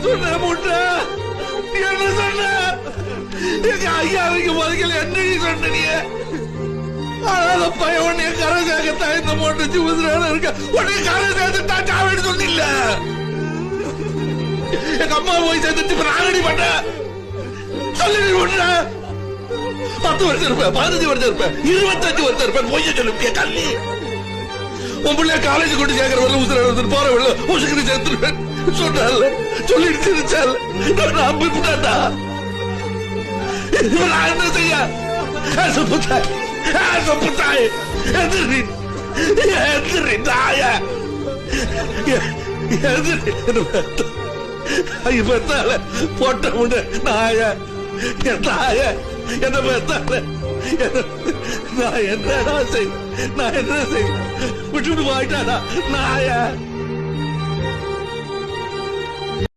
சொன்ன முட்டை என்ன சொன்ன எங்க ஐயாவுக்கு முதல்ல என்ன சொன்ன நீ அதாவது பையன் உன்னைய கரை சேர்க்கத்தான் இந்த மூட்டை ஜீவத்துல இருக்க உன்னைய கரை சேர்த்துட்டா சாவேன்னு சொன்னில்ல எங்க அம்மா போய் சேர்த்து நான் ரெடி பண்ண சொல்லி விடுற 10 வருஷம் இருப்பேன் 15 வருஷம் இருப்பேன் 25 வருஷம் இருப்பேன் பொய்ய சொல்லுப்பிய கல்லி உன் பிள்ளைய காலேஜ் கொண்டு சேர்க்கிற வரல உசுர போற வெள்ள உசுக்கு சேர்த்துருவேன் சொன்னால சொல்லிட்டு சிரிச்சால் நான் நம்பிவிட்டாண்டா நான் என்ன செய்ய புத்தாய் எதிரி நாய எதிரி பெத்தால போட்ட முன்ன நாய நாய என்ன பெத்தால நான் என்ன செய்ய விட்டுட்டு போயிட்டாடா நாய